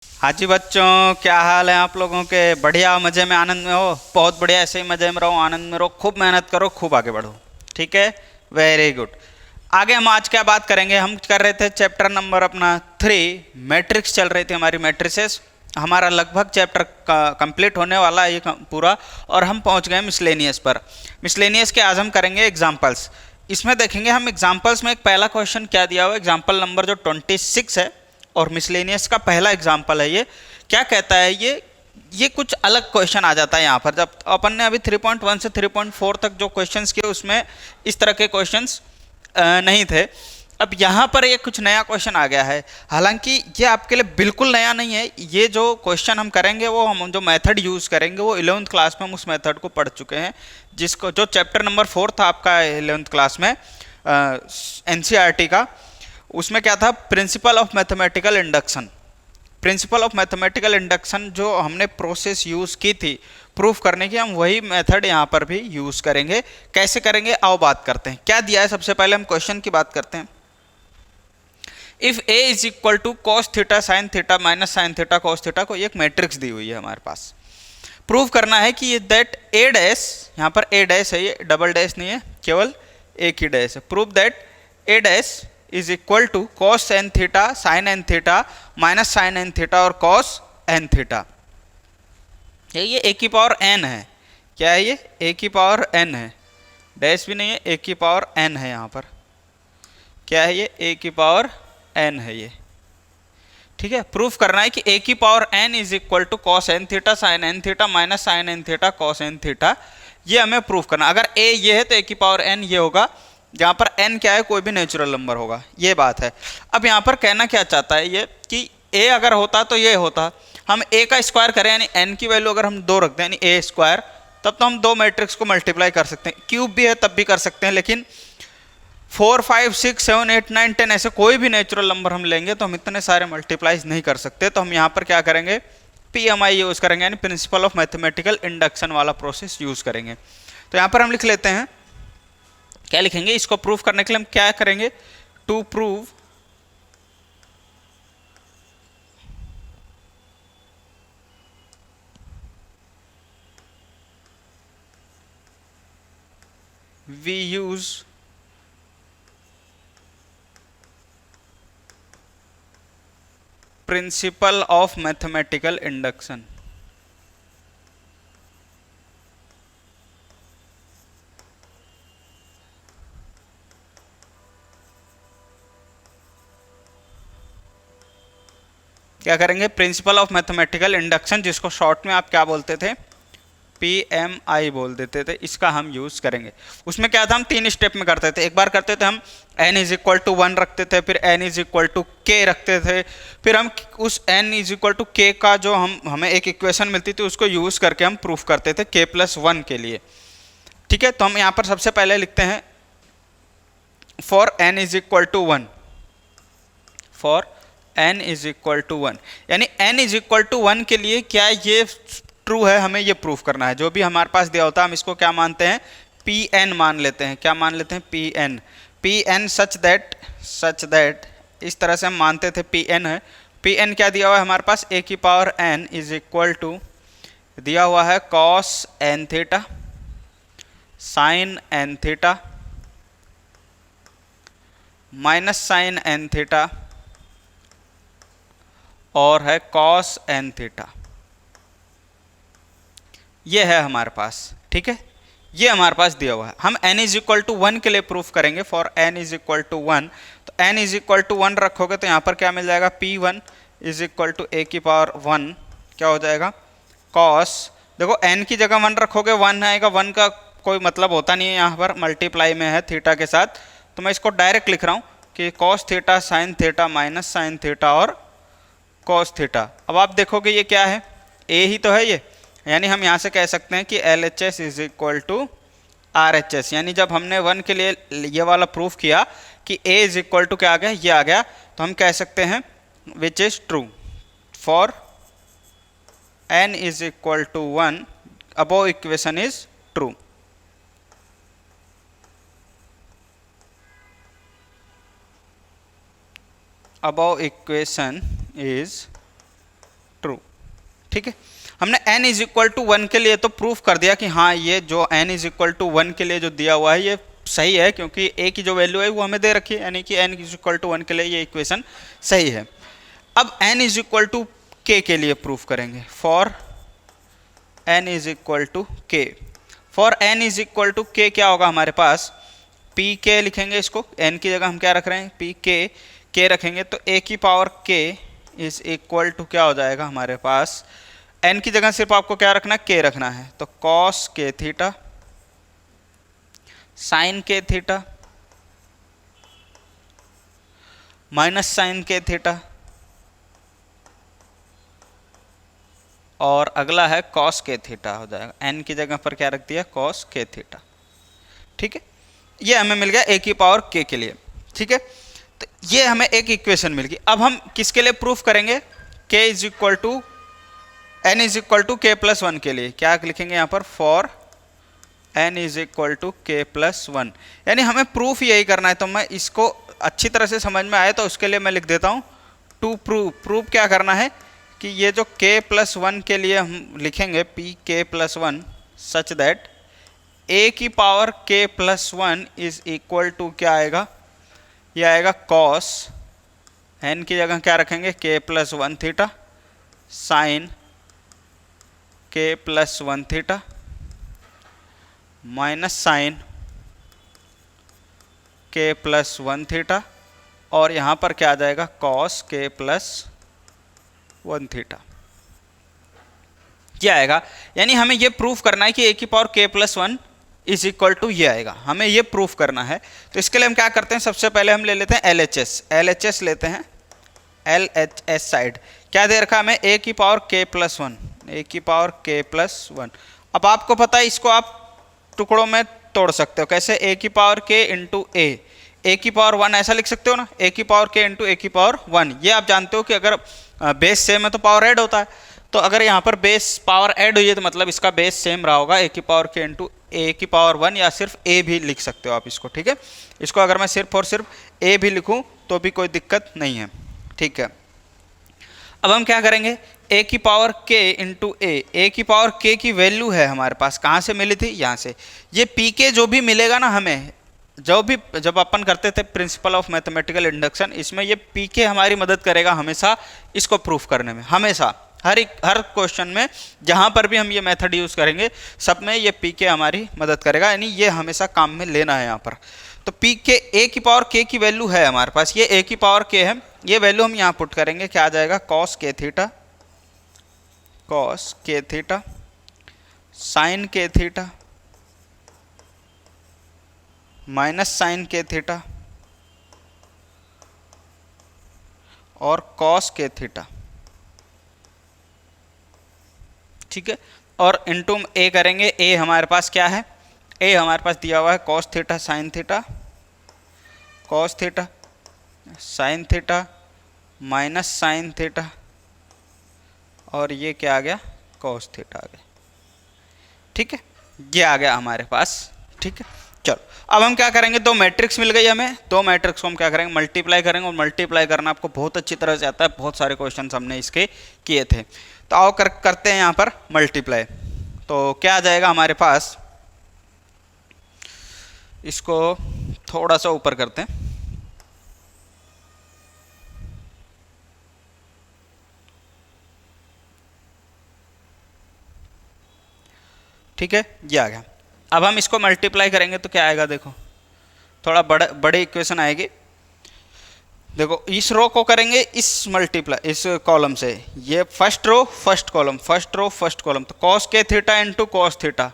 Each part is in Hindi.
हाँ जी बच्चों, क्या हाल है आप लोगों के? बढ़िया, मज़े में, आनंद में हो? बहुत बढ़िया, ऐसे ही मज़े में रहो, आनंद में रहो, खूब मेहनत करो, खूब आगे बढ़ो। ठीक है, वेरी गुड। आगे हम आज क्या बात करेंगे? हम कर रहे थे चैप्टर नंबर अपना 3, मैट्रिक्स चल रही थी हमारी, मैट्रिसेस। हमारा लगभग चैप्टर कंप्लीट होने वाला है ये पूरा, और हम पहुंच गए मिसलेनियस पर। मिसलेनियस के आज हम करेंगे एग्जाम्पल्स। इसमें देखेंगे हम एग्जाम्पल्स में एक पहला क्वेश्चन क्या दिया हुआ है, एग्जाम्पल नंबर जो 26 है, और मिसलेनियस का पहला एग्जाम्पल है ये। क्या कहता है ये कुछ अलग क्वेश्चन आ जाता है यहाँ पर। जब अपन ने अभी 3.1 से 3.4 तक जो क्वेश्चंस किए उसमें इस तरह के क्वेश्चंस नहीं थे। अब यहाँ पर ये कुछ नया क्वेश्चन आ गया है। हालांकि ये आपके लिए बिल्कुल नया नहीं है। ये जो क्वेश्चन हम करेंगे, वो हम जो मेथड यूज़ करेंगे वो 11th क्लास में हम उस मेथड को पढ़ चुके हैं, जिसको जो चैप्टर नंबर 4 था आपका 11th क्लास में एनसीईआरटी का। उसमें क्या था? Principal of mathematical induction. Principal of mathematical induction जो हमने प्रोसेस यूज़ की थी प्रूफ करने की, हम वही मेथड यहाँ पर भी यूज़ करेंगे। कैसे करेंगे आओ बात करते हैं। क्या दिया है, सबसे पहले हम क्वेश्चन की बात करते हैं। If A is equal to cos theta sine theta minus sine theta cos theta, को एक मैट्रिक्स दी हुई है हमारे पास। प्रूव करना है कि दैट ए डैश, यहाँ पर ए डैश है, ये डबल डैश नहीं है, केवल एक ही डैश है। Prove that A dash is equal to cos N theta sine N theta minus sine N theta और कॉस एन थीटा। ये ए की पावर एन है। क्या है ये? ए की पावर एन है, डैश भी नहीं है, ए की पावर एन है। यहाँ पर क्या है ये? ए की पावर एन है ये। ठीक है, प्रूफ करना है कि ए की power N is equal to cos N theta sine N theta minus sine N theta cos N theta. ये हमें प्रूफ करना। अगर ए ये है तो ए की पावर एन ये होगा, जहाँ पर एन क्या है? कोई भी नेचुरल नंबर होगा, ये बात है। अब यहाँ पर कहना क्या चाहता है ये कि ए अगर होता तो ये होता। हम ए का स्क्वायर करें, यानी एन की वैल्यू अगर हम 2 रख दें, यानी ए स्क्वायर, तब तो हम दो मैट्रिक्स को मल्टीप्लाई कर सकते हैं। क्यूब भी है तब भी कर सकते हैं, लेकिन 4 5 6 7 8 9 10 ऐसे कोई भी नेचुरल नंबर हम लेंगे तो हम इतने सारे मल्टीप्लाइज नहीं कर सकते। तो हम यहाँ पर क्या करेंगे? पीएमआई यूज़ करेंगे, यानी प्रिंसिपल ऑफ मैथमेटिकल इंडक्शन वाला प्रोसेस यूज़ करेंगे। तो यहाँ पर हम लिख लेते हैं, क्या लिखेंगे? इसको प्रूव करने के लिए हम क्या करेंगे? To prove we use principle of mathematical induction. क्या करेंगे? प्रिंसिपल ऑफ मैथमेटिकल इंडक्शन, जिसको शॉर्ट में आप क्या बोलते थे? PMI बोल देते थे, इसका हम यूज़ करेंगे। उसमें क्या था? हम 3 स्टेप में करते थे। एक बार करते थे हम n इज इक्वल टू 1 रखते थे, फिर n is equal to k रखते थे, फिर हम उस n is equal to k का जो हमें एक इक्वेशन मिलती थी उसको यूज़ करके हम प्रूफ करते थे k+1 के लिए। ठीक है, तो हम यहाँ पर सबसे पहले लिखते हैं for n is equal to 1, for n is equal to 1, यानी n इज इक्वल टू 1 के लिए क्या ये ट्रू है, हमें ये प्रूफ करना है। जो भी हमारे पास दिया होता है हम इसको क्या मानते हैं? Pn मान लेते हैं। क्या मान लेते हैं? Pn सच दैट, इस तरह से हम मानते थे Pn है। Pn क्या दिया हुआ है हमारे पास? a की power n is equal to दिया हुआ है cos n theta sine n theta minus sine n theta और है cos n थीटा। ये है हमारे पास। ठीक है, ये हमारे पास दिया हुआ है। हम n इज इक्वल टू 1 के लिए प्रूफ करेंगे। For n is equal to 1, तो n इज इक्वल टू 1 रखोगे तो यहाँ पर क्या मिल जाएगा? P1 is equal to a की पावर 1, क्या हो जाएगा? cos, देखो n की जगह 1 रखोगे 1 आएगा, 1 का कोई मतलब होता नहीं है, यहाँ पर मल्टीप्लाई में है थीटा के साथ, तो मैं इसको डायरेक्ट लिख रहा हूँ कि cos theta sine theta minus sine theta और cos थीटा। अब आप देखोगे ये क्या है? a ही तो है ये, यानी हम यहाँ से कह सकते हैं कि LHS is equal to RHS। यानी जब हमने 1 के लिए ये वाला प्रूफ किया कि a इज इक्वल टू क्या आ गया? ये आ गया, तो हम कह सकते हैं which is true for n is equal to 1, above equation is true. above equation is true. ठीक है, हमने n इज इक्वल टू 1 के लिए तो प्रूफ कर दिया कि हाँ ये जो n इज इक्वल टू 1 के लिए जो दिया हुआ है ये सही है, क्योंकि a की जो वैल्यू है वो हमें दे रखी है, यानी कि n इज इक्वल टू 1 के लिए ये इक्वेशन सही है। अब n is equal to k के लिए प्रूफ करेंगे। For n is equal to k, for n is equal to k क्या होगा हमारे पास, पी के लिखेंगे इसको, n की जगह हम क्या रख रहे हैं पी के रखेंगे, तो a की power k is equal to क्या हो जाएगा हमारे पास, n की जगह सिर्फ आपको क्या रखना है k रखना है, तो cos k theta sine k theta minus sine k theta, और अगला है cos k थीटा हो जाएगा, n की जगह पर क्या रख दिया cos k थीटा। ठीक है, ये हमें मिल गया a की पावर k के लिए। ठीक है, तो ये हमें एक इक्वेशन मिल गई। अब हम किसके लिए प्रूफ करेंगे, k is equal to n is equal to k plus 1 के लिए क्या लिखेंगे यहाँ पर, for n is equal to k plus 1, यानी हमें प्रूफ यही करना है। तो मैं इसको अच्छी तरह से समझ में आए तो उसके लिए मैं लिख देता हूँ टू प्रूफ क्या करना है कि ये जो k प्लस 1 के लिए हम लिखेंगे P K plus 1 such that a की power k plus 1 is equal to क्या आएगा, ये आएगा cos, n की जगह क्या रखेंगे k plus 1 theta sine k plus 1 theta minus sine k plus 1 theta, और यहाँ पर क्या आ जाएगा cos k प्लस 1 थीटा, ये आएगा। यानी हमें ये प्रूफ करना है कि a की power k plus 1 is equal to ये आएगा, हमें ये प्रूफ करना है। तो इसके लिए हम क्या करते हैं, सबसे पहले हम ले लेते हैं LHS लेते हैं, LHS साइड क्या दे रखा हमें a की पावर k प्लस 1, a की पावर k प्लस 1। अब आपको पता है इसको आप टुकड़ों में तोड़ सकते हो, कैसे, a की पावर k इंटू a की पावर 1 ऐसा लिख सकते हो ना, a की पावर k इंटू a की पावर 1। ये आप जानते हो कि अगर बेस सेम है तो पावर ऐड होता है, तो अगर यहाँ पर बेस पावर ऐड हुई है तो मतलब इसका बेस सेम रहा होगा, a की पावर k इंटू a की पावर 1, या सिर्फ a भी लिख सकते हो आप इसको। ठीक है, इसको अगर मैं सिर्फ और सिर्फ a भी लिखूँ तो भी कोई दिक्कत नहीं है। ठीक है, अब हम क्या करेंगे, a की पावर k इंटू a की पावर k की वैल्यू है हमारे पास, कहाँ से मिली थी, यहाँ से। ये pk जो भी मिलेगा ना हमें, जब अपन करते थे प्रिंसिपल ऑफ मैथमेटिकल इंडक्शन, इसमें ये pk हमारी मदद करेगा हमेशा इसको प्रूफ करने में, हमेशा हर क्वेश्चन में जहाँ पर भी हम ये मेथड यूज़ करेंगे सब में ये pk हमारी मदद करेगा, यानी ये हमेशा काम में लेना है यहाँ पर। तो pk a की पावर k की वैल्यू है हमारे पास, ये a की पावर k है, ये वैल्यू हम यहाँ पुट करेंगे, क्या आ जाएगा cos k theta sine k theta minus sine k theta और cos k थीटा। ठीक है, और इनटू a करेंगे, a हमारे पास क्या है, a हमारे पास दिया हुआ है cos theta sine theta cos theta sine theta minus sine theta, और ये क्या आ गया cos थीटा आ गया। ठीक है, ये आ गया हमारे पास। ठीक है, चलो अब हम क्या करेंगे, दो मैट्रिक्स मिल गई हमें, दो मैट्रिक्स को हम क्या करेंगे मल्टीप्लाई करेंगे, और मल्टीप्लाई करना आपको बहुत अच्छी तरह से आता है, बहुत सारे क्वेश्चन हमने इसके किए थे। तो आओ करते हैं यहाँ पर मल्टीप्लाई। तो क्या आ जाएगा हमारे पास, इसको थोड़ा सा ऊपर करते हैं, ठीक है, ये आ गया। अब हम इसको मल्टीप्लाई करेंगे तो क्या आएगा, देखो थोड़ा बड़े इक्वेशन आएगी। देखो इस रो को करेंगे इस मल्टीप्लाई, इस कॉलम से, ये first row first column, first row first column, तो cos k theta into cos theta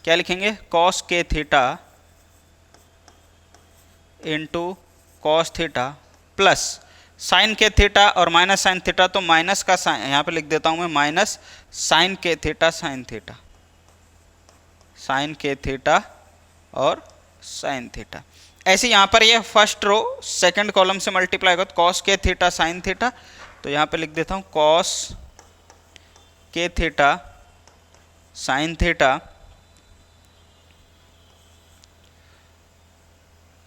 क्या लिखेंगे, cos k theta into cos theta plus sine K theta और माइनस साइन थीटा, तो माइनस का साइन यहाँ पे लिख देता हूँ मैं, minus sine K theta sine theta, sine K theta और साइन थीटा। ऐसे यहाँ पर ये फर्स्ट रो सेकंड कॉलम से मल्टीप्लाई होगा, तो cos K theta sine theta, तो यहाँ पे लिख देता हूँ cos K theta sine theta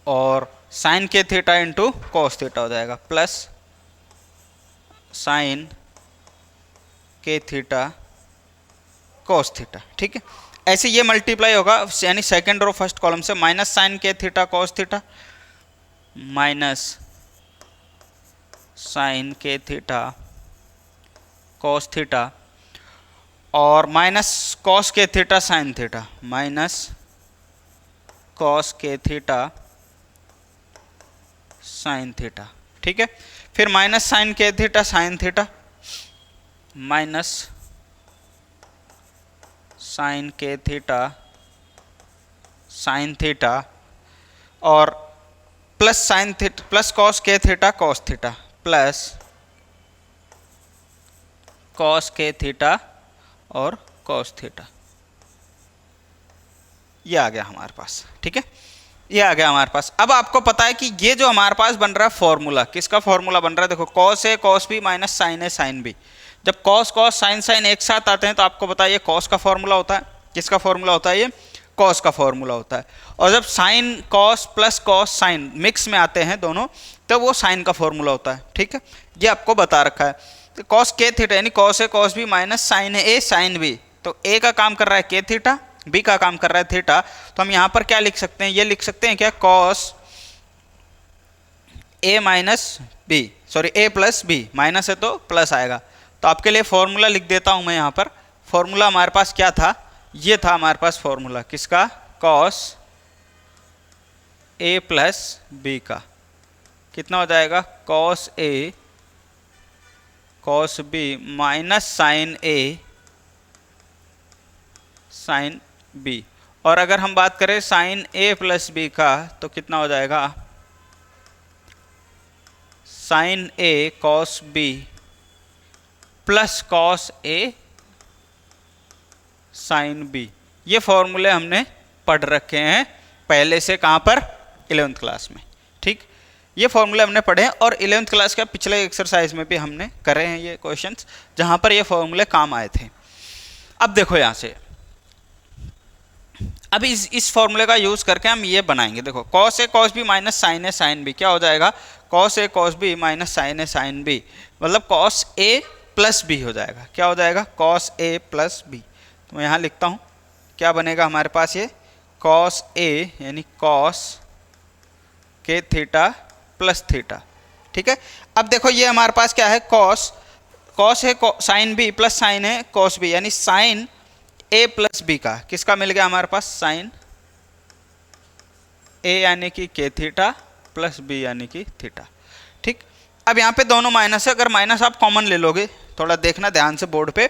और sine K theta into cos theta हो जाएगा, plus sine K theta cos theta, ठीक है। ऐसे ये मल्टीप्लाई होगा, यानी सेकंड रो फर्स्ट कॉलम से minus sine K theta cos theta, minus sine K theta cos theta, और माइनस कॉस के theta sine theta, minus cos के थीटा साइन थीटा, ठीक है। फिर minus sine K theta sine theta, minus sine K theta sine theta, और plus sine theta plus cos के theta cos theta, plus cos के थीटा और कॉस थीटा। ये आ गया हमारे पास, ठीक है। ये आ गया हमारे पास। अब आपको पता है कि ये जो हमारे पास बन रहा है फॉर्मूला, किसका फॉर्मूला बन रहा है? देखो, cos A cos B minus sign A sine B. जब कॉस कॉस साइन साइन एक साथ आते हैं तो आपको पता है ये कॉस का फॉर्मूला होता है। किसका फॉर्मूला होता है? ये कॉस का फॉर्मूला होता है। और जब sine cos plus cos sine mix में आते हैं दोनों, तो वो साइन का फॉर्मूला होता है, ठीक है। ये आपको बता रखा है। तो कॉस के थीटा यानी cos A cos B minus sign A sine B, तो ए का काम कर रहा है के थीटा, बी का काम कर रहा है थीटा। तो हम यहां पर क्या लिख सकते हैं? ये लिख सकते हैं क्या? Cos A minus B, sorry A plus B, minus है तो प्लस आएगा। तो आपके लिए फॉर्मूला लिख देता हूं मैं यहां पर। फॉर्मूला हमारे पास क्या था? ये था हमारे पास फॉर्मूला, किसका? कॉस ए प्लस बी का। कितना हो जाएगा? Cos A cos B minus sign A sine B. और अगर हम बात करें साइन ए प्लस बी का, तो कितना हो जाएगा? Sign A cos B plus cos A sine B. ये फॉर्मूले हमने पढ़ रखे हैं पहले से, कहाँ पर? 11th क्लास में, ठीक। ये फॉर्मूले हमने पढ़े हैं और 11th क्लास का पिछले एक्सरसाइज में भी हमने करे हैं ये क्वेश्चंस, जहाँ पर ये फॉर्मूले काम आए थे। अब देखो यहाँ से, अब इस फॉर्मूले का यूज करके हम ये बनाएंगे। देखो, cos A cos B minus sign A sine B क्या हो जाएगा? Cos A cos B minus sign A sine B, मतलब कॉस ए प्लस बी हो जाएगा। क्या हो जाएगा? Cos A plus B. तो मैं यहाँ लिखता हूँ, क्या बनेगा हमारे पास? ये कॉस ए यानी कॉस के थीटा प्लस थीटा, ठीक है। अब देखो ये हमारे पास क्या है? कॉस है साइन बी प्लस साइन है कॉस बी, यानी साइन ए प्लस बी का। किसका मिल गया हमारे पास? साइन ए यानी कि के थीटा प्लस बी यानी कि थीटा, ठीक। अब यहाँ पे दोनों माइनस है, अगर माइनस आप कॉमन ले लोगे, थोड़ा देखना ध्यान से बोर्ड पे,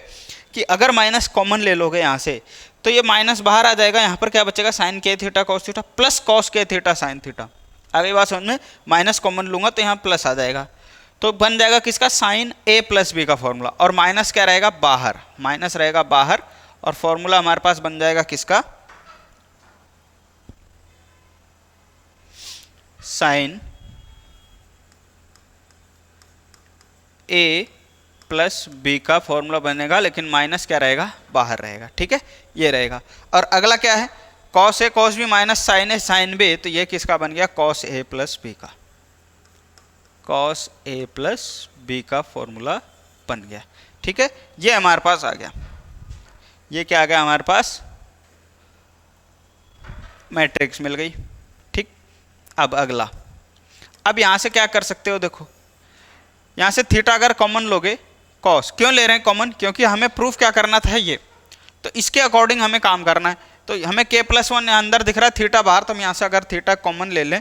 कि अगर माइनस कॉमन ले लोगे यहाँ से, तो ये माइनस बाहर आ जाएगा। यहाँ पर क्या बचेगा? Sign K theta cos theta plus cos के थीटा साइन थीटा। अगली बात समझ में, माइनस कॉमन लूंगा तो यहाँ प्लस आ जाएगा, तो बन जाएगा किसका? साइन ए प्लस बी का फॉर्मूला। और माइनस क्या रहेगा? बाहर, माइनस रहेगा बाहर, और फॉर्मूला हमारे पास बन जाएगा किसका? साइन ए प्लस बी का फॉर्मूला बनेगा, लेकिन माइनस क्या रहेगा? बाहर रहेगा, ठीक है। ये रहेगा। और अगला क्या है? Cos A cos B minus sign A sine B, तो ये किसका बन गया? कॉस ए प्लस बी का। कॉस ए प्लस बी का फॉर्मूला बन गया, ठीक है। ये हमारे पास आ गया। ये क्या आ गया हमारे पास? मैट्रिक्स मिल गई, ठीक। अब अगला, अब यहां से क्या कर सकते हो? देखो, यहां से थीटा अगर कॉमन लोगे, कॉस क्यों ले रहे हैं कॉमन? क्योंकि हमें प्रूफ क्या करना था? ये, तो इसके अकॉर्डिंग हमें काम करना है। तो हमें के प्लस वन अंदर दिख रहा है, थीटा बाहर, तो हम यहाँ से अगर थीटा कॉमन ले लें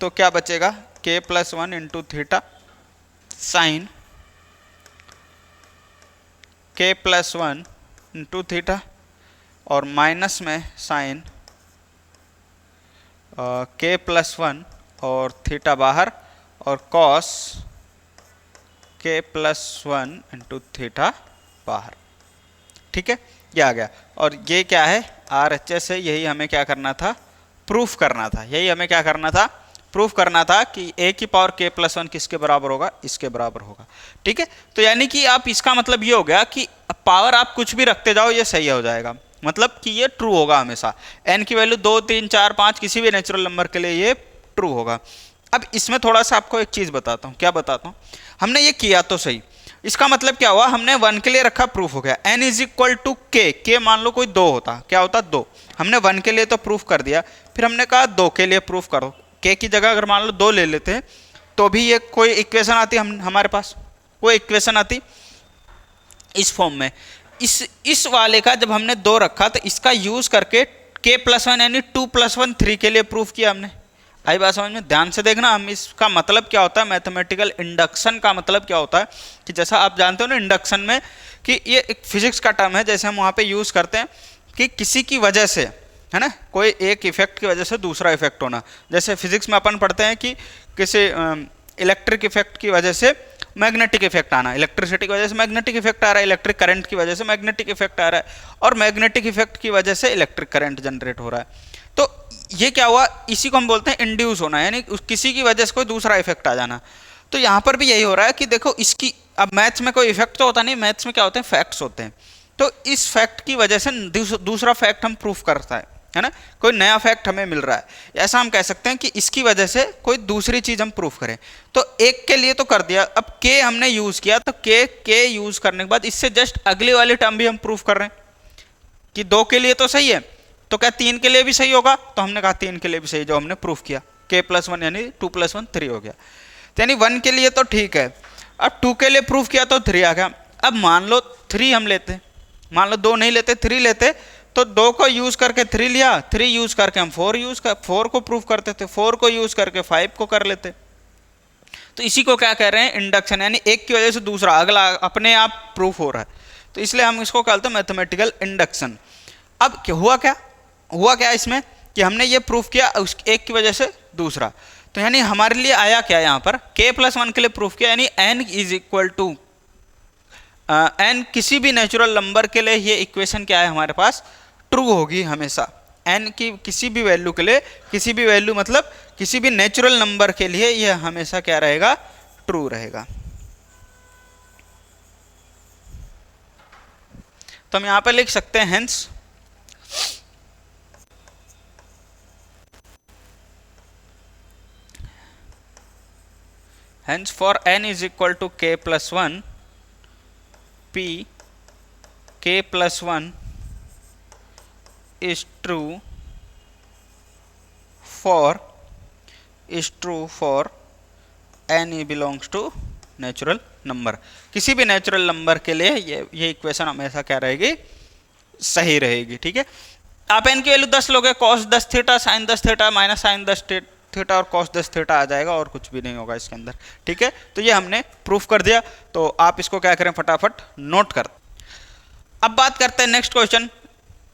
तो क्या बचेगा? के plus one into theta sine के प्लस वन इंटू थीटा, और माइनस में साइन के प्लस वन और थीटा बाहर, और कॉस के प्लस वन इंटू थीटा बाहर, ठीक है। ये आ गया। और ये क्या है? RHS है। यही हमें क्या करना था? प्रूफ करना था। यही हमें क्या करना था? प्रूफ करना था कि a की पावर k प्लस वन किसके बराबर होगा? इसके बराबर होगा, ठीक है। तो यानी कि आप, इसका मतलब ये हो गया कि पावर आप कुछ भी रखते जाओ, ये सही हो जाएगा, मतलब कि ये ट्रू होगा हमेशा। n की वैल्यू 2 3 4 5 किसी भी नेचुरल नंबर के लिए ये ट्रू होगा। अब इसमें थोड़ा सा आपको एक चीज़ बताता हूँ। क्या बताता हूँ? हमने ये किया तो सही, इसका मतलब क्या हुआ, हमने 1 के लिए रखा, प्रूफ हो गया। n इज इक्वल टू के मान लो कोई 2 होता, क्या होता 2, हमने 1 के लिए तो प्रूफ कर दिया, फिर हमने कहा 2 के लिए प्रूफ करो। के की जगह अगर मान लो 2 ले लेते हैं तो भी ये कोई इक्वेशन आती, हम हमारे पास कोई इक्वेशन आती इस फॉर्म में। इस वाले का जब हमने 2 रखा तो इसका यूज करके k+1 यानी 2+1 3 के लिए प्रूफ किया हमने। आई बात समझ में, ध्यान से देखना। हम इसका मतलब क्या होता है, मैथमेटिकल इंडक्शन का मतलब क्या होता है कि जैसा आप जानते हो ना इंडक्शन में कि ये एक फिजिक्स का टर्म है, जैसे हम वहाँ पे यूज़ करते हैं कि किसी की वजह से, है ना, कोई एक इफेक्ट की वजह से दूसरा इफेक्ट होना। जैसे फिजिक्स में अपन पढ़ते हैं कि किसी इलेक्ट्रिक इफेक्ट की वजह से मैग्नेटिक इफेक्ट आना, इलेक्ट्रिसिटी की वजह से मैग्नेटिक इफेक्ट आ रहा है, इलेक्ट्रिक करंट की वजह से मैग्नेटिक इफेक्ट आ रहा है, और मैग्नेटिक इफेक्ट की वजह से इलेक्ट्रिक करंट जनरेट हो रहा है। तो ये क्या हुआ, इसी को हम बोलते हैं इंड्यूस होना, यानी किसी की वजह से कोई दूसरा इफेक्ट आ जाना। तो यहाँ पर भी यही हो रहा है कि देखो इसकी, अब मैथ्स में कोई इफेक्ट तो होता नहीं, मैथ्स में क्या होते हैं, फैक्ट्स होते हैं। तो इस फैक्ट की वजह से दूसरा फैक्ट हम प्रूफ करता है ना, कोई नया फैक्ट हमें मिल रहा है, ऐसा हम कह सकते हैं कि इसकी वजह से कोई दूसरी चीज हम प्रूफ करें। तो एक के लिए तो कर दिया, अब के हमने यूज किया, तो के यूज करने के बाद इससे जस्ट अगली वाली टर्म भी हम प्रूफ कर रहे हैं कि 2 के लिए तो सही है, तो क्या 3 के लिए भी सही होगा, तो हमने कहा 3 के लिए भी सही, जो हमने प्रूफ किया k+1 यानी 2+1 3 हो गया। यानी 1 के लिए तो ठीक है, अब 2 के लिए प्रूफ किया तो 3 आ गया। अब मान लो 3 हम लेते, मान लो 2 नहीं लेते 3 लेते, तो 2 को यूज करके 3 लिया, 3 यूज करके हम 4 को प्रूफ करते थे, 4 को यूज करके 5 को कर लेते। तो इसी को क्या कह रहे हैं, इंडक्शन, यानी एक की वजह से दूसरा अगला अपने आप प्रूफ हो रहा है, तो इसलिए हम इसको कहते हैं मैथमेटिकल इंडक्शन। अब हुआ क्या इसमें कि हमने ये प्रूफ किया उस एक की वजह से दूसरा, तो यानी हमारे लिए आया क्या यहाँ पर, k+1 के लिए प्रूफ किया, यानी n is equal to n किसी भी नेचुरल नंबर के लिए ये इक्वेशन क्या है हमारे पास, ट्रू होगी हमेशा। n की किसी भी वैल्यू के लिए, किसी भी वैल्यू मतलब किसी भी नेचुरल नंबर के लिए ये हमेशा क्या रहेगा, ट्रू रहेगा। तो हम यहाँ पर लिख सकते हैं hence for n is equal to k+1 p k+1 is true for n belongs to natural number. किसी भी नेचुरल नंबर के लिए ये इक्वेशन हमेशा क्या रहेगी, सही रहेगी। ठीक है, आप n की वैल्यू 10 लोगे, cos 10 theta sin 10 theta minus sin 10 theta और cos 10 थीटा आ जाएगा, और कुछ भी नहीं होगा इसके अंदर। ठीक है, तो ये हमने प्रूफ कर दिया, तो आप इसको क्या करें, फटाफट नोट कर। अब बात करते हैं नेक्स्ट क्वेश्चन,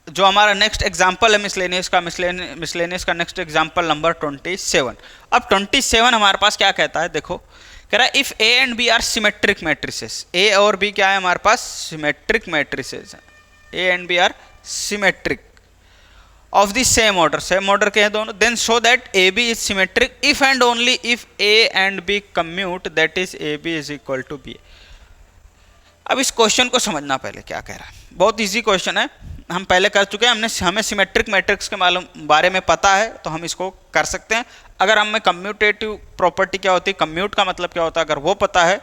जो हमारा नेक्स्ट एग्जांपल है मिसलेनियस का नेक्स्ट एग्जांपल नंबर 27। अब 27 हमारे पास क्या कहता है, देखो कह रहा है if A and B are symmetric matrices, A और बी क्या है हमारे पास, सिमेट्रिक मैट्रिसेस हैं, A and B are symmetric of the same order के हैं दोनों, then show that A B is symmetric if and only if A and B commute, that is A B is equal to B. अब इस क्वेश्चन को समझना पहले क्या कह रहा है, बहुत इजी क्वेश्चन है, हम पहले कर चुके हैं, हमें सिमेट्रिक मैट्रिक्स के बारे में पता है, तो हम इसको कर सकते हैं। अगर हमें कम्यूटेटिव प्रॉपर्टी क्या होती है, कम्यूट का मतलब क्या होता है, अगर वो पता है,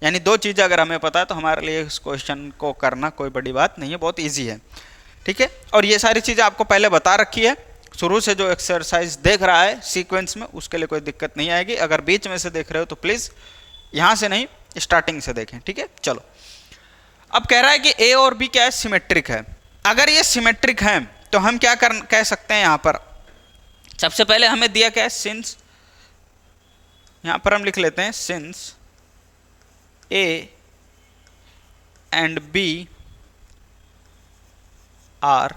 यानी 2 चीज़ें अगर हमें पता है, तो हमारे लिए इस क्वेश्चन को करना कोई बड़ी बात नहीं है, बहुत ईजी है। ठीक है, और ये सारी चीज़ें आपको पहले बता रखी है, शुरू से जो एक्सरसाइज देख रहा है सीक्वेंस में, उसके लिए कोई दिक्कत नहीं आएगी। अगर बीच में से देख रहे हो तो प्लीज़ यहाँ से नहीं, स्टार्टिंग से देखें। ठीक है, चलो अब कह रहा है कि ए और बी क्या है, सिमेट्रिक है। अगर ये सिमेट्रिक है तो हम क्या कह सकते हैं, यहाँ पर सबसे पहले हमें दिया क्या है, सिंस, यहाँ पर हम लिख लेते हैं since A and B are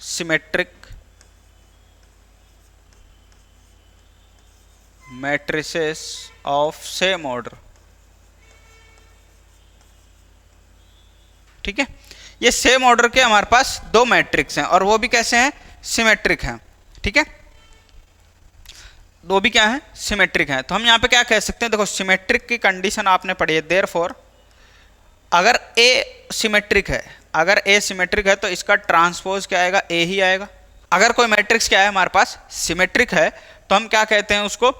symmetric matrices of same order. ठीक है, ये सेम ऑर्डर के हमारे पास 2 मैट्रिक्स हैं, और वो भी कैसे हैं, सिमेट्रिक हैं। ठीक है, 2 भी क्या हैं, सिमेट्रिक हैं। तो हम यहाँ पे क्या कह सकते हैं, देखो सिमेट्रिक की कंडीशन आपने पढ़ी है, देयरफॉर अगर ए सिमेट्रिक है, तो इसका ट्रांसपोज क्या आएगा, ए ही आएगा। अगर कोई मैट्रिक्स क्या है हमारे पास, सिमेट्रिक है, तो हम क्या कहते हैं उसको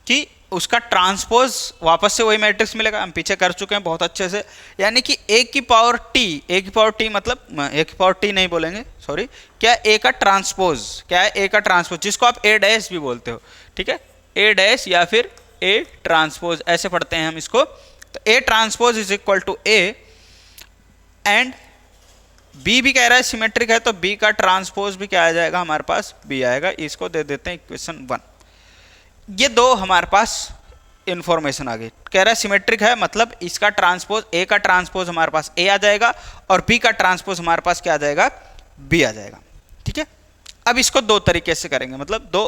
कि उसका ट्रांसपोज वापस से वही मैट्रिक्स मिलेगा, हम पीछे कर चुके हैं बहुत अच्छे से। यानी कि ए की पावर टी मतलब ए की पावर टी नहीं बोलेंगे, सॉरी, क्या ए का ट्रांसपोज, क्या है ए का ट्रांसपोज, जिसको आप ए डैश भी बोलते हो, ठीक है, ए डैश या फिर ए ट्रांसपोज ऐसे पढ़ते हैं हम इसको। तो A transpose is equal to A, and B भी कह रहा है सिमेट्रिक है, तो बी का ट्रांसपोज भी क्या आ जाएगा हमारे पास, बी आएगा। इसको दे देते हैं इक्वेशन 1। ये दो हमारे पास इंफॉर्मेशन आ गई। कह रहा है सिमेट्रिक है मतलब इसका ट्रांसपोज, ए का ट्रांसपोज हमारे पास ए आ जाएगा और बी का ट्रांसपोज हमारे पास क्या आ जाएगा, बी आ जाएगा, ठीक है। अब इसको दो तरीके से करेंगे, मतलब दो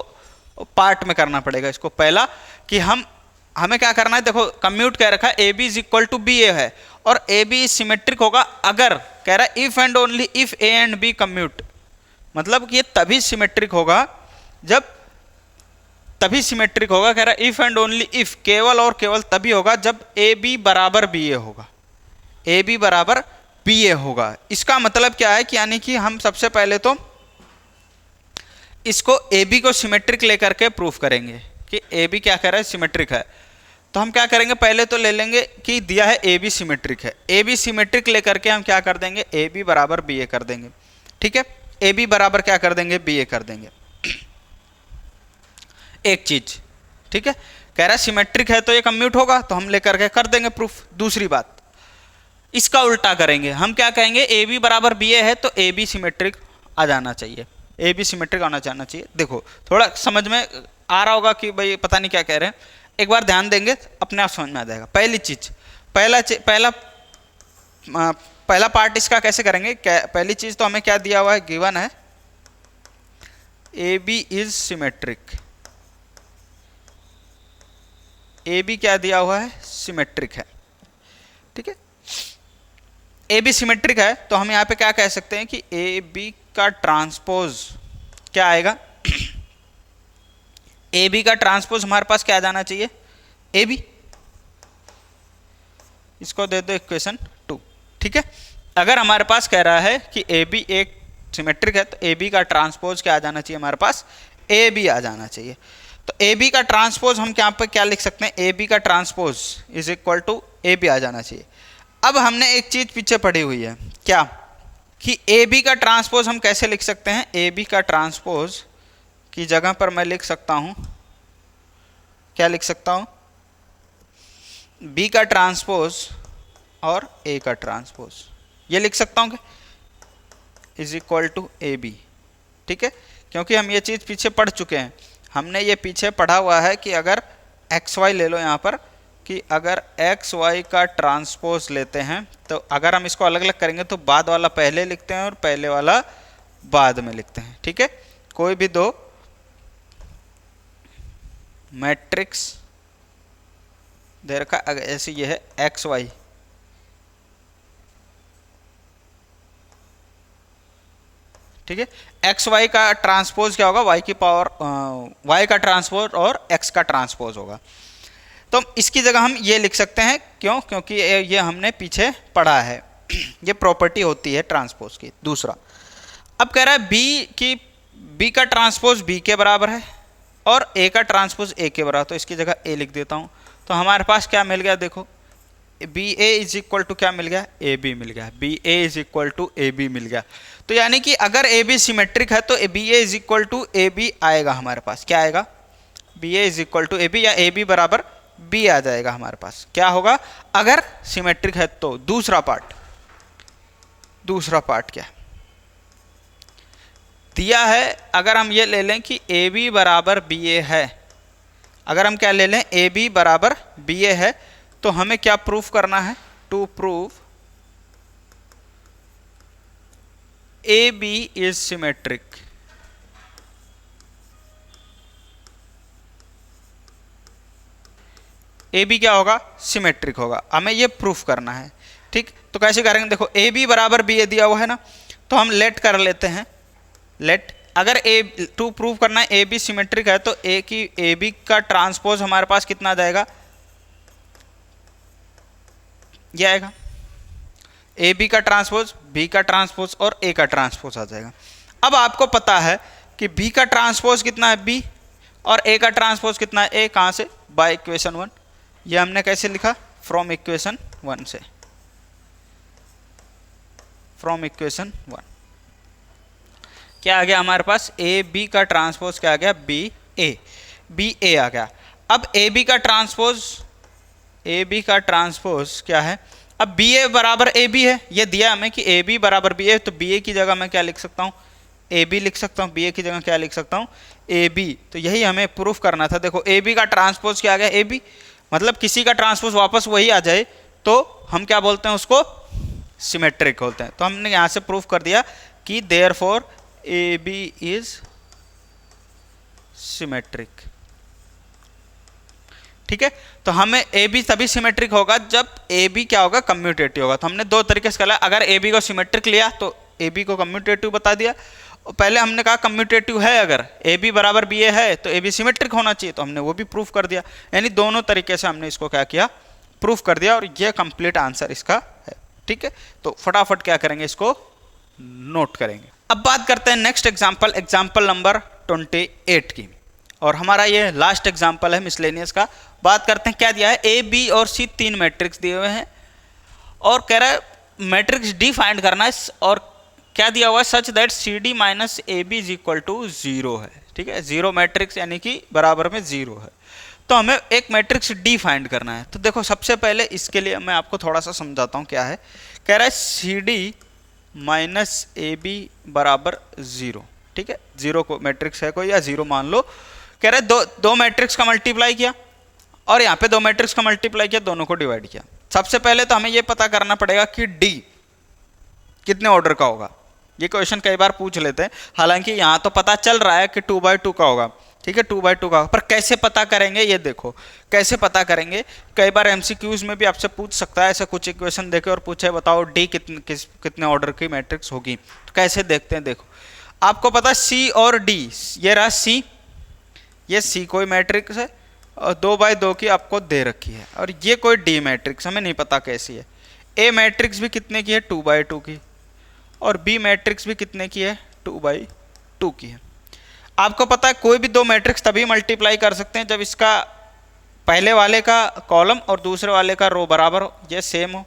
पार्ट में करना पड़ेगा इसको। पहला कि हमें क्या करना है, देखो कम्यूट कह रखा है A B is equal to B A है, और ए बी सिमेट्रिक होगा अगर, कह रहा है if and only if A and B commute, मतलब कि ये तभी सिमेट्रिक होगा जब, तभी सिमेट्रिक होगा, कह रहा है इफ एंड ओनली इफ, केवल और केवल तभी होगा जब ए बी बराबर बी ए होगा, ए बी बराबर बी ए होगा। इसका मतलब क्या है कि यानी कि हम सबसे पहले तो इसको ए बी को सिमेट्रिक लेकर के प्रूफ करेंगे कि ए बी क्या कह रहा है, सिमेट्रिक है। तो हम क्या करेंगे, पहले तो ले लेंगे कि दिया है ए बी सिमेट्रिक है, ए बी सिमेट्रिक लेकर के हम क्या कर देंगे, ए बी बराबर बी ए कर देंगे, ठीक है। ए बी बराबर क्या कर देंगे, बी ए कर देंगे, एक चीज, ठीक है। कह रहा है सिमेट्रिक है तो ये कम्यूट होगा, तो हम लेकर के कर देंगे प्रूफ। दूसरी बात, इसका उल्टा करेंगे, हम क्या कहेंगे, ए बी बराबर बी ए है तो ए बी सिमेट्रिक आ जाना चाहिए, ए बी सिमेट्रिक आना जाना चाहिए। देखो थोड़ा समझ में आ रहा होगा कि भाई पता नहीं क्या कह रहे हैं, एक बार ध्यान देंगे अपने आप समझ में आ जाएगा। पहली चीज, पहला पार्ट इसका कैसे करेंगे, पहली चीज तो हमें क्या दिया हुआ है, गिवन है A B is symmetric, A B क्या दिया हुआ है, सिमेट्रिक है, ठीक है। ए बी सिमेट्रिक है तो हम यहाँ पे क्या कह सकते हैं कि ए बी का ट्रांसपोज क्या आएगा, ए बी का ट्रांसपोज हमारे पास क्या आ जाना चाहिए, ए बी, इसको दे दो इक्वेशन 2, ठीक है। अगर हमारे पास कह रहा है कि ए बी एक सिमेट्रिक है तो ए बी का ट्रांसपोज क्या आ जाना चाहिए, हमारे पास ए बी आ जाना चाहिए। तो ए बी का ट्रांसपोज हम यहाँ पे क्या लिख सकते हैं, ए बी का transpose is equal to A B आ जाना चाहिए। अब हमने एक चीज पीछे पढ़ी हुई है, क्या कि ए बी का ट्रांसपोज हम कैसे लिख सकते हैं, ए बी का ट्रांसपोज की जगह पर मैं लिख सकता हूं, क्या लिख सकता हूं, बी का ट्रांसपोज और ए का ट्रांसपोज, ये लिख सकता हूं कि is equal to A B, ठीक है। क्योंकि हम ये चीज पीछे पढ़ चुके हैं, हमने ये पीछे पढ़ा हुआ है कि अगर एक्स वाई ले लो यहाँ पर, कि अगर एक्स वाई का ट्रांसपोज लेते हैं तो अगर हम इसको अलग अलग करेंगे तो बाद वाला पहले लिखते हैं और पहले वाला बाद में लिखते हैं, ठीक है। कोई भी दो मैट्रिक्स दे रखा, ऐसे ये है एक्स वाई, ठीक है। एक्स वाई का ट्रांसपोज क्या होगा, वाई की पावर वाई का ट्रांसपोज और एक्स का ट्रांसपोज होगा। तो इसकी जगह हम ये लिख सकते हैं, क्यों, क्योंकि ये हमने पीछे पढ़ा है, ये प्रॉपर्टी होती है ट्रांसपोज की। दूसरा, अब कह रहा है बी का ट्रांसपोज बी के बराबर है और ए का ट्रांसपोज ए के बराबर, तो इसकी जगह ए लिख देता हूँ। तो हमारे पास क्या मिल गया, देखो B A is equal to क्या मिल गया, ए बी मिल गया, B A is equal to A B मिल गया। तो यानी कि अगर ए बी सिमेट्रिक है तो B A is equal to A B आएगा हमारे पास, क्या आएगा, B A is equal to A B, या ए बी बराबर बी आ जाएगा हमारे पास। क्या होगा अगर सिमेट्रिक है तो। दूसरा पार्ट क्या दिया है, अगर हम ये ले लें कि ए बी बराबर बी ए है, अगर हम क्या ले लें, ए बी बराबर बी ए है, तो हमें क्या प्रूफ करना है, to prove A B is symmetric. A B क्या होगा, सिमेट्रिक होगा, हमें ये प्रूफ करना है, ठीक। तो कैसे करेंगे, देखो ए बी बराबर बी ए दिया हुआ है ना, तो हम लेट कर लेते हैं, लेट, अगर ए टू प्रूव करना है ए बी सिमेट्रिक है तो ए बी का ट्रांसपोज हमारे पास कितना आ जाएगा, ये आएगा, ए बी का ट्रांसपोज, बी का ट्रांसपोज और ए का ट्रांसपोज आ जाएगा। अब आपको पता है कि बी का ट्रांसपोज कितना है, बी, और ए का ट्रांसपोज कितना है, ए कहाँ से, बाय इक्वेशन 1। ये हमने कैसे लिखा, फ्रॉम इक्वेशन 1 से, फ्रॉम इक्वेशन 1। क्या आ गया हमारे पास, ए बी का ट्रांसपोज क्या आ गया, बी ए आ गया। अब ए बी का ट्रांसपोज क्या है, अब बी ए बराबर ए बी है, ये दिया हमें कि ए बी बराबर बी ए, तो बी ए की जगह मैं क्या लिख सकता हूँ, ए बी लिख सकता हूँ, बी ए की जगह क्या लिख सकता हूँ, ए बी। तो यही हमें प्रूफ करना था। देखो ए बी का ट्रांसपोज क्या आ गया, ए बी, मतलब किसी का ट्रांसपोज वापस वही आ जाए तो हम क्या बोलते हैं उसको, सिमेट्रिक बोलते हैं। तो हमने यहाँ से प्रूफ कर दिया कि therefore A B is symmetric. ठीक है, तो हमें ए बी तभी सिमेट्रिक होगा जब ए बी क्या होगा, कम्यूटेटिव होगा। तो हमने दो तरीके से करा, अगर ए बी को सिमेट्रिक लिया तो ए बी को कम्यूटेटिव बता दिया। पहले हमने कहा कम्यूटेटिव है, अगर ए बी बराबर बी ए है तो ए बी सिमेट्रिक होना चाहिए, तो हमने वो भी प्रूफ कर दिया। यानी दोनों तरीके से हमने इसको क्या किया, प्रूफ कर दिया, और ये कंप्लीट आंसर इसका है। ठीक है, तो फटाफट क्या करेंगे, इसको नोट करेंगे। अब बात करते हैं नेक्स्ट एग्जाम्पल, एग्जाम्पल नंबर 28 की, और हमारा ये लास्ट एग्जाम्पल है मिसलेनियस का। बात करते हैं क्या दिया है, ए बी और सी तीन मैट्रिक्स दिए हुए हैं, और कह रहा है मैट्रिक्स डी फाइंड करना है, और क्या दिया हुआ है, such that C D minus A B is equal to 0 है। ठीक है, 0 मैट्रिक्स यानी कि बराबर में 0 है। तो हमें एक मैट्रिक्स डी फाइंड करना है। तो देखो सबसे पहले इसके लिए मैं आपको थोड़ा सा समझाता हूँ क्या है। कह रहा है C D minus A B बराबर 0। ठीक है, 0 को मैट्रिक्स है कोई, या 0 मान लो। कह रहा है दो मैट्रिक्स का मल्टीप्लाई किया, और यहाँ पे दो मैट्रिक्स का मल्टीप्लाई किया, दोनों को डिवाइड किया। सबसे पहले तो हमें ये पता करना पड़ेगा कि डी कितने ऑर्डर का होगा। ये क्वेश्चन कई बार पूछ लेते हैं, हालांकि यहाँ तो पता चल रहा है कि 2/2 का होगा। ठीक है, 2/2 का, पर कैसे पता करेंगे, ये देखो कैसे पता करेंगे। कई बार एमसीक्यूज में भी आपसे पूछ सकता है, ऐसे कुछ इक्वेशन देखे और पूछे बताओ डी कितने ऑर्डर की मैट्रिक्स होगी। तो कैसे देखते हैं, देखो आपको पता सी और डी, ये रहा सी, ये सी कोई मैट्रिक्स है, और 2/2 की आपको दे रखी है, और ये कोई डी मैट्रिक्स हमें नहीं पता कैसी है। ए मैट्रिक्स भी कितने की है, 2/2 की, और बी मैट्रिक्स भी कितने की है, 2/2 की है। आपको पता है कोई भी दो मैट्रिक्स तभी मल्टीप्लाई कर सकते हैं जब इसका पहले वाले का कॉलम और दूसरे वाले का रो बराबर हो, ये सेम हो।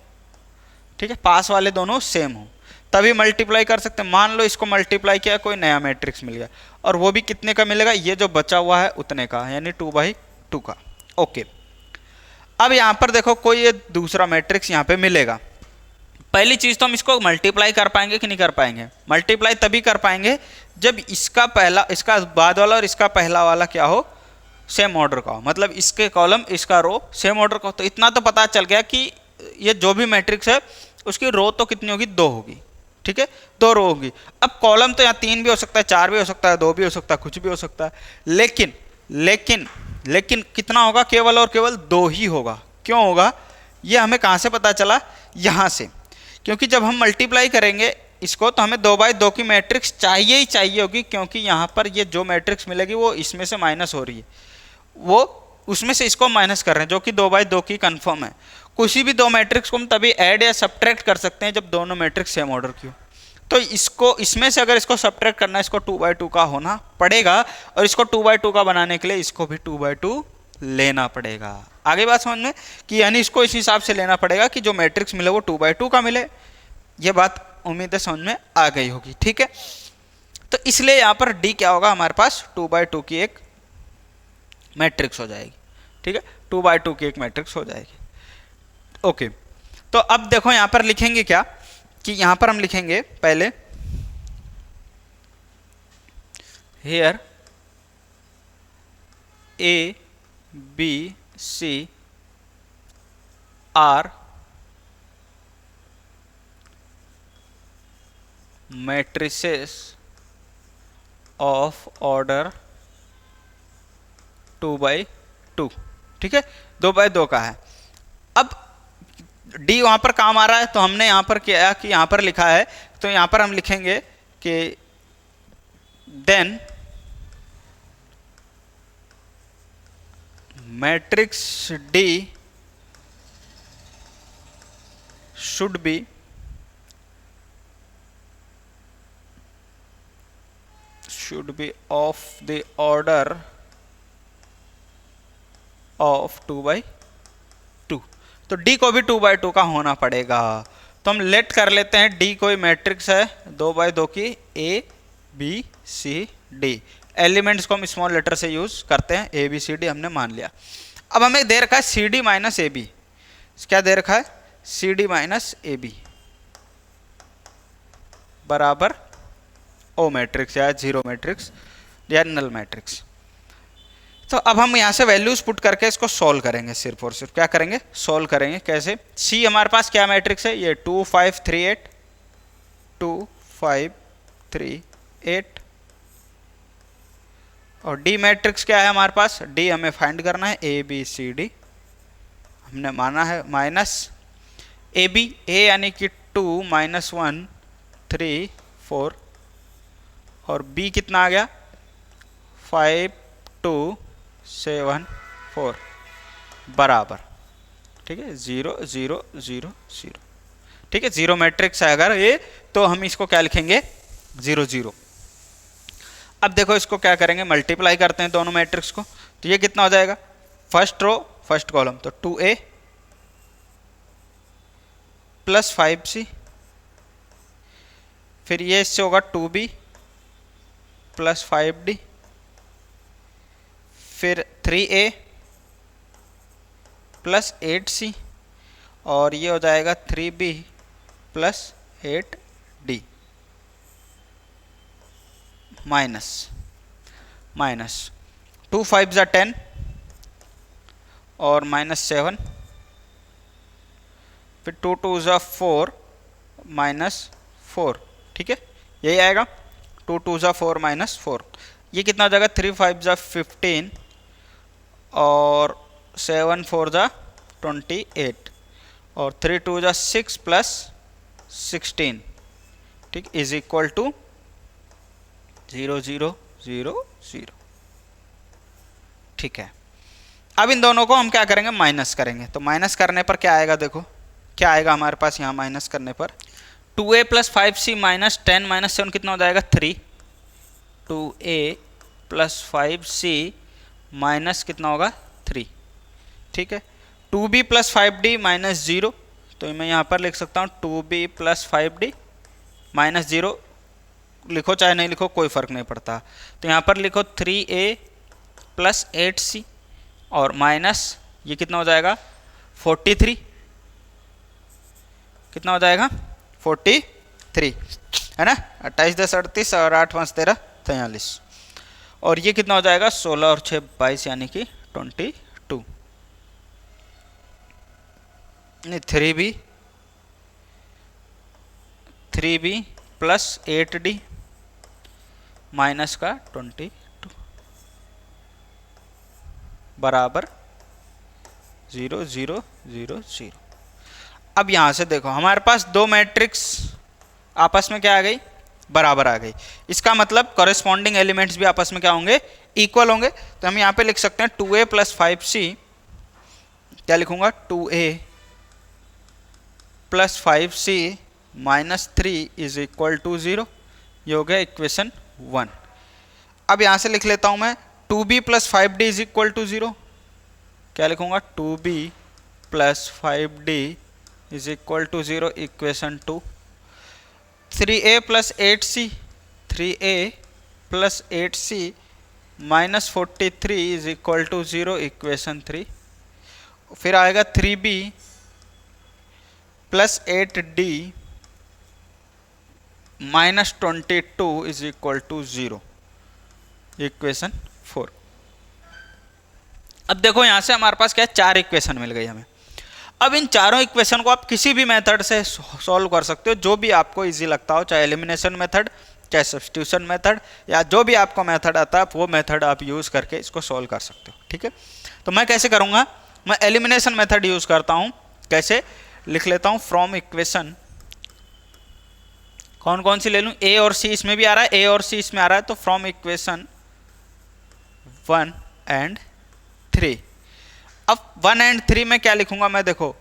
ठीक है, पास वाले दोनों सेम हो, तभी मल्टीप्लाई कर सकते हैं। मान लो इसको मल्टीप्लाई किया, कोई नया मैट्रिक्स मिल गया, और वो भी कितने का मिलेगा, ये जो बचा हुआ है उतने का, यानी 2/2 का। ओके, अब यहाँ पर देखो कोई ये दूसरा मैट्रिक्स यहाँ पे मिलेगा। पहली चीज तो हम इसको मल्टीप्लाई कर पाएंगे कि नहीं कर पाएंगे, मल्टीप्लाई तभी कर पाएंगे जब इसका पहला, इसका बाद वाला और इसका पहला वाला क्या हो, सेम ऑर्डर का हो, मतलब इसके कॉलम इसका रो सेम ऑर्डर का हो। तो इतना तो पता चल गया कि ये जो भी मैट्रिक्स है उसकी रो तो कितनी होगी, 2 होगी। ठीक है, 2 रो होगी। अब कॉलम तो यहाँ 3 भी हो सकता है, 4 भी हो सकता है, 2 भी हो सकता है, कुछ भी हो सकता है, लेकिन लेकिन लेकिन कितना होगा, केवल और केवल 2 ही होगा। क्यों होगा, ये हमें कहाँ से पता चला, यहाँ से, क्योंकि जब हम मल्टीप्लाई करेंगे इसको तो हमें 2/2 की मैट्रिक्स चाहिए ही चाहिए होगी, क्योंकि यहाँ पर ये जो मैट्रिक्स मिलेगी वो इसमें से माइनस हो रही है, वो उसमें से इसको माइनस कर रहे हैं, जो कि 2/2 की कंफर्म है। किसी भी दो मैट्रिक्स को हम तभी ऐड या सब्ट्रैक्ट कर सकते हैं जब दोनों मैट्रिक्स सेम ऑर्डर की हो। तो इसको, इसमें से अगर इसको सब्ट्रैक्ट करना है, इसको 2/2 का होना पड़ेगा, और इसको 2/2 का बनाने के लिए इसको भी 2/2 लेना पड़ेगा। आगे बात समझ में, कि यानी इसको इस हिसाब से लेना पड़ेगा कि जो मैट्रिक्स मिले वो 2/2 का मिले। ये बात उम्मीद है समझ में आ गई होगी। ठीक है, तो इसलिए यहाँ पर डी क्या होगा, हमारे पास 2/2 की एक मैट्रिक्स हो जाएगी। ठीक है, 2/2 की एक मैट्रिक्स हो जाएगी। ओके, तो अब देखो यहाँ पर लिखेंगे क्या, कि यहाँ पर हम लिखेंगे पहले here A B C are matrices of order 2/2। ठीक है, 2/2 का है। अब डी वहां पर काम आ रहा है, तो हमने यहां पर किया कि यहां पर लिखा है, तो यहां पर हम लिखेंगे कि then matrix D should be of the order of 2/2। तो डी को भी 2/2 का होना पड़ेगा। तो हम लेट कर लेते हैं डी कोई मैट्रिक्स है 2/2 की A B C D. Elements को हम स्मॉल लेटर से यूज करते हैं, ए बी सी डी हमने मान लिया। अब हमें दे रखा है C D minus A B. क्या दे रखा है? C D minus A B बराबर ओ मैट्रिक्स या जीरो मैट्रिक्स या नल मैट्रिक्स। तो अब हम यहाँ से वैल्यूज पुट करके इसको सॉल्व करेंगे। सिर्फ और सिर्फ क्या करेंगे? सॉल्व करेंगे। कैसे? सी हमारे पास क्या मैट्रिक्स है? ये 2 5 3 8 2 5 3 8। और डी मैट्रिक्स क्या है हमारे पास? डी हमें फाइंड करना है ए बी सी डी। हमने माना है माइनस ए बी, ए यानी कि 2 -1 3 4 और बी कितना आ गया? 5 2 7 4 बराबर, ठीक है, 0 0 0 0। ठीक है, जीरो मैट्रिक्स है अगर ये, तो हम इसको क्या लिखेंगे? 0 0। अब देखो इसको क्या करेंगे? मल्टीप्लाई करते हैं दोनों मैट्रिक्स को। तो ये कितना हो जाएगा? फर्स्ट रो फर्स्ट कॉलम, तो 2a प्लस 5c, फिर ये इससे होगा 2b प्लस 5d, फिर 3a प्लस 8c, और ये हो जाएगा 3b प्लस 8d माइनस 2 5 जा 10 और -7, फिर 2 2 जा 4 -4। ठीक है, यही आएगा 2 2 जा 4 -4। ये कितना हो जाएगा? 3 5 जा 15 और 7 4 जा 28 और 3 2 जा 6 प्लस 16। ठीक, इज इक्वल टू 0 0 0 0। ठीक है, अब इन दोनों को हम क्या करेंगे? माइनस करेंगे। तो माइनस करने पर क्या आएगा? देखो क्या आएगा हमारे पास यहाँ माइनस करने पर? 2a plus 5c minus 10 minus 7 कितना हो जाएगा? 3। 2a प्लस 5c माइनस कितना होगा? 3। ठीक है, 2b प्लस 5d माइनस 0, तो मैं यहाँ पर लिख सकता हूँ 2b प्लस 5d माइनस 0। लिखो चाहे नहीं लिखो कोई फ़र्क नहीं पड़ता। तो यहाँ पर लिखो 3a प्लस 8c और माइनस ये कितना हो जाएगा? 43। कितना हो जाएगा? 43, है ना? 28 10 38 और 8 5 13 43। और ये कितना हो जाएगा? 16 और 6 22 यानी कि 22। नहीं, 3b प्लस 8d माइनस का 22 बराबर 0 0 0 0। अब यहाँ से देखो हमारे पास दो मैट्रिक्स आपस में क्या आ गई? बराबर आ गई। इसका मतलब कॉरेस्पॉन्डिंग एलिमेंट्स भी आपस में क्या होंगे? इक्वल होंगे। तो हम यहाँ पे लिख सकते हैं 2a प्लस 5c, क्या लिखूंगा? 2a plus 5c minus 3 is equal to 0। ये हो गया इक्वेशन 1। अब यहाँ से लिख लेता हूँ मैं 2b plus 5d is equal to 0। क्या लिखूंगा? 2b plus 5d is equal to 0 equation 2। 3a plus 8c, 3a plus 8c minus 43 is equal to 0 equation 3। फिर आएगा 3b plus 8d minus 22 is equal to 0 equation 4। अब देखो यहां से हमारे पास क्या है? 4 इक्वेशन मिल गई हमें। अब इन चारों इक्वेशन को आप किसी भी मेथड से सॉल्व कर सकते हो, जो भी आपको इजी लगता हो, चाहे एलिमिनेशन मेथड, चाहे सब्स्टिट्यूशन मेथड, या जो भी आपको मेथड आता है वो मेथड आप यूज करके इसको सॉल्व कर सकते हो। ठीक है, तो मैं कैसे करूंगा? मैं एलिमिनेशन मेथड यूज करता हूं। कैसे? लिख लेता हूं फ्रॉम इक्वेशन। कौन कौन सी ले लूं? ए और सी इसमें भी आ रहा है, ए और सी इसमें आ रहा है, तो फ्रॉम इक्वेशन 1 एंड 3। अब 1 एंड 3 में क्या लिखूंगा मैं? देखो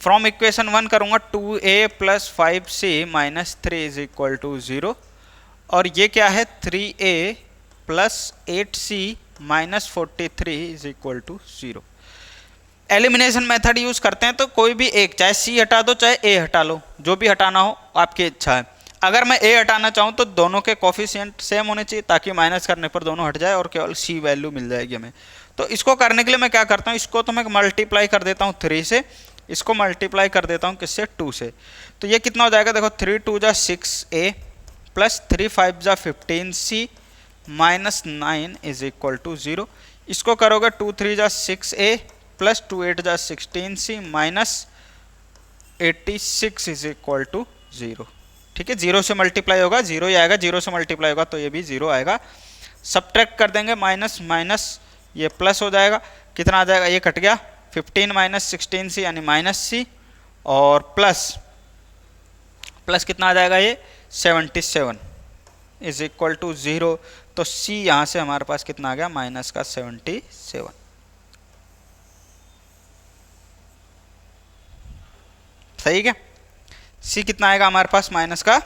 फ्रॉम इक्वेशन 1 करूंगा 2a plus 5c minus 3 is equal to 0, और ये क्या है? 3a plus 8c -43 is equal to 0। Elimination method use करते हैं तो कोई भी एक, चाहे सी हटा दो चाहे ए हटा लो, जो भी हटाना हो आपकी इच्छा है। अगर मैं ए हटाना चाहूँ तो दोनों के कोफिशिएंट सेम होने चाहिए ताकि माइनस करने पर दोनों हट जाए और केवल सी वैल्यू मिल जाएगी हमें। तो इसको करने के लिए मैं क्या करता हूँ, इसको तो मैं मल्टीप्लाई कर देता हूँ 3 से, इसको मल्टीप्लाई कर देता हूँ किससे, 2 से। तो ये कितना हो जाएगा, देखो 3 2 जा 6a प्लस 3 5 जा 15c minus 9 is equal to 0। इसको करोगे 2 3 जा 6a प्लस 2 8 जा 16c minus 86 is equal to 0। ठीक है, 0 से मल्टीप्लाई होगा 0 ही आएगा, 0 से मल्टीप्लाई होगा तो ये भी 0 आएगा। सब्ट्रैक्ट कर देंगे, माइनस माइनस ये प्लस हो जाएगा, कितना आ जाएगा, ये कट गया, 15 माइनस 16c यानी माइनस c और प्लस प्लस कितना आ जाएगा, ये 77 इज इक्वल टू 0। तो c यहाँ से हमारे पास कितना आ गया, माइनस का 77। सही क्या, c कितना आएगा हमारे पास, माइनस का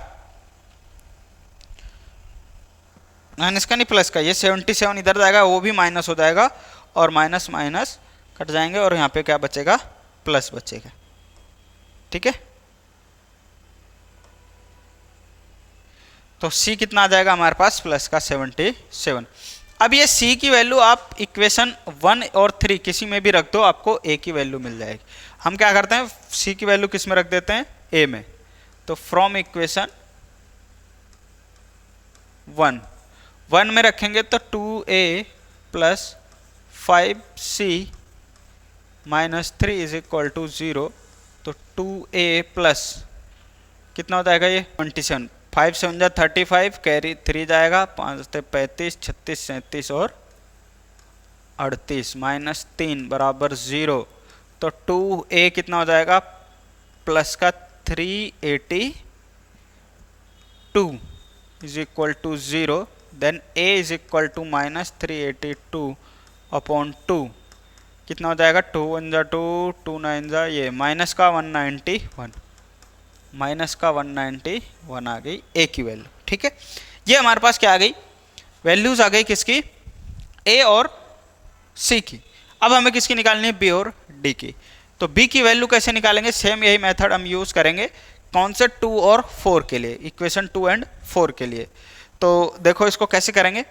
नहीं प्लस का, ये 77 इधर जाएगा वो भी माइनस हो जाएगा और माइनस माइनस कट जाएंगे और यहाँ पे क्या बचेगा, प्लस बचेगा। ठीक है, तो c कितना आ जाएगा हमारे पास, प्लस का 77। अब ये c की वैल्यू आप इक्वेशन 1 और 3 किसी में भी रख दो, आपको a की वैल्यू मिल जाएगी। हम क्या करते हैं, c की वैल्यू किस में रख देते हैं, a में। तो फ्रॉम इक्वेशन 1 में रखेंगे तो 2a plus 5c minus 3 is equal to 0। तो 2a प्लस कितना हो जाएगा, ये 27, 5 7 जा 35, कैरी 3 जाएगा, 5 से 35, 36 37 और 38 माइनस 3 बराबर 0। तो 2a कितना हो जाएगा, प्लस का 382 is equal to 0। Then a is equal to minus 382 upon 2 कितना हो जाएगा, 2 1 जा 2, 2 9 जा ये माइनस का 191, माइनस का 191 आ गई a की वैल्यू। ठीक है, ये हमारे पास क्या आ गई, वैल्यूज आ गई किसकी, a और c की। अब हमें किसकी निकालनी है, b और d की। तो b की वैल्यू कैसे निकालेंगे, सेम यही मेथड हम यूज करेंगे, कौन से 2 और 4 के लिए, इक्वेशन 2 एंड 4 के लिए। तो देखो इसको कैसे करेंगे,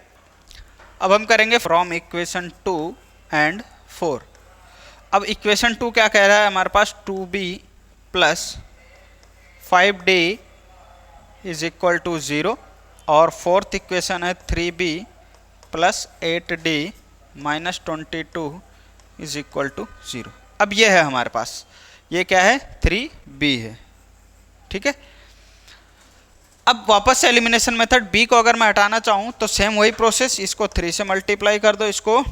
अब हम करेंगे फ्रॉम इक्वेशन 2 एंड 4। अब इक्वेशन 2 क्या कह रहा है हमारे पास, 2b plus 5d is equal to 0 और फोर्थ इक्वेशन है 3b plus 8d minus 22 is equal to 0। अब ये है हमारे पास, ये क्या है, 3b है। ठीक है, अब वापस से एलिमिनेशन मेथड, b को अगर मैं हटाना चाहूँ तो सेम वही प्रोसेस, इसको 3 से मल्टीप्लाई कर दो, इसको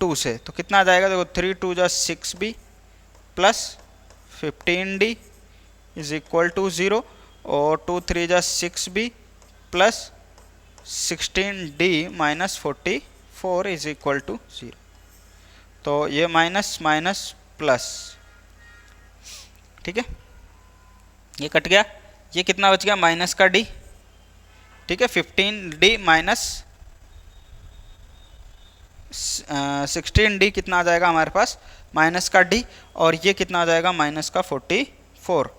2 से, तो कितना आ जाएगा, देखो 3 2 जा 6b plus 15d is equal to 0 और 2 3 जा 6b plus 16d minus 44 is equal to 0। तो ये माइनस माइनस प्लस, ठीक है, ये कट गया, ये कितना बच गया, माइनस का d। ठीक है, 15d माइनस 16d कितना आ जाएगा हमारे पास, माइनस का d, और ये कितना आ जाएगा, माइनस का 44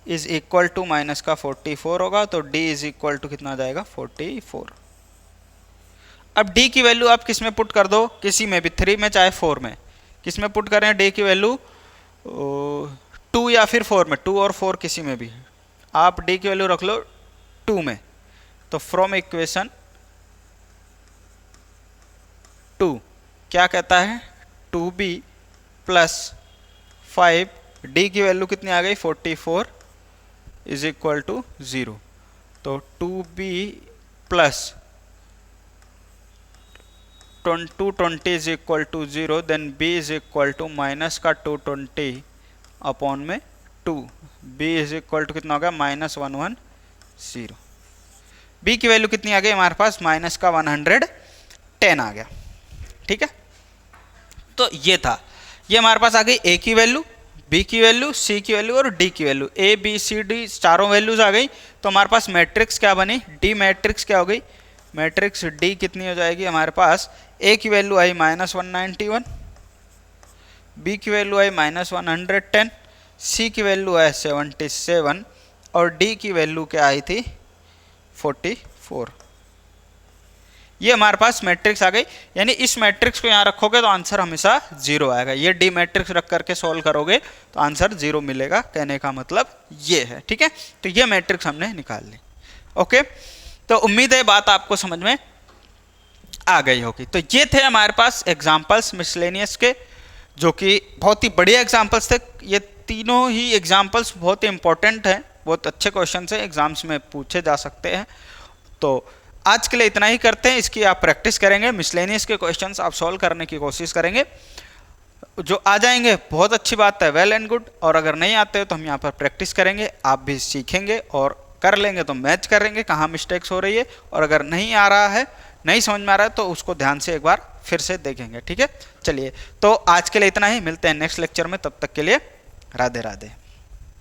इज इक्वल टू माइनस का 44 होगा। तो d इज इक्वल टू कितना आ जाएगा, 44। अब d की वैल्यू आप किस में पुट कर दो, किसी में भी, 3 में चाहे 4 में, किस में पुट करें d की वैल्यू, 2 या फिर 4 में, 2 और 4 किसी में भी आप d की वैल्यू रख लो 2 में। तो फ्रॉम इक्वेशन 2 क्या कहता है, 2b प्लस 5d की वैल्यू कितनी आ गई, 44 इज इक्वल टू 0। तो 2b plus 220 is equal to 0, then b is equal to minus का 220 अपॉन में 2, b इज इक्वल टू कितना हो गया, माइनस 110। b की वैल्यू कितनी आ गई हमारे पास, माइनस का 110 आ गया। ठीक है, तो ये था, ये हमारे पास आ गई a की वैल्यू, b की वैल्यू, c की वैल्यू और d की value, a b c d चारों वैल्यूज आ गई। तो हमारे पास मैट्रिक्स क्या बनी, d मैट्रिक्स क्या हो गई, मैट्रिक्स डी कितनी हो जाएगी हमारे पास, ए की वैल्यू आई -191, बी की वैल्यू आई -110, सी की वैल्यू है 77 और डी की वैल्यू क्या आई थी 44। ये हमारे पास मैट्रिक्स आ गई। यानी इस मैट्रिक्स को यहाँ रखोगे तो आंसर हमेशा 0 आएगा। ये डी मैट्रिक्स रख करके सॉल्व करोगे तो आंसर 0 मिलेगा, कहने का मतलब ये है। ठीक है, तो ये मैट्रिक्स हमने निकाल ली। ओके, तो उम्मीद है बात आपको समझ में आ गई होगी। तो ये थे हमारे पास एग्जाम्पल्स मिसलेनियस के, जो कि बहुत ही बढ़िया एग्जाम्पल्स थे। ये तीनों ही एग्जाम्पल्स बहुत ही इंपॉर्टेंट हैं, बहुत अच्छे क्वेश्चन है, एग्जाम्स में पूछे जा सकते हैं। तो आज के लिए इतना ही करते हैं, इसकी आप प्रैक्टिस करेंगे, मिसलेनियस के क्वेश्चंस आप सॉल्व करने की कोशिश करेंगे। जो आ जाएंगे बहुत अच्छी बात है, वेल एंड गुड, और अगर नहीं आते तो हम यहाँ पर प्रैक्टिस करेंगे, आप भी सीखेंगे और कर लेंगे तो मैच करेंगे कहाँ मिस्टेक्स हो रही है। और अगर नहीं आ रहा है, नहीं समझ में आ रहा है, तो उसको ध्यान से एक बार फिर से देखेंगे। ठीक है, चलिए तो आज के लिए इतना ही, मिलते हैं नेक्स्ट लेक्चर में, तब तक के लिए राधे राधे।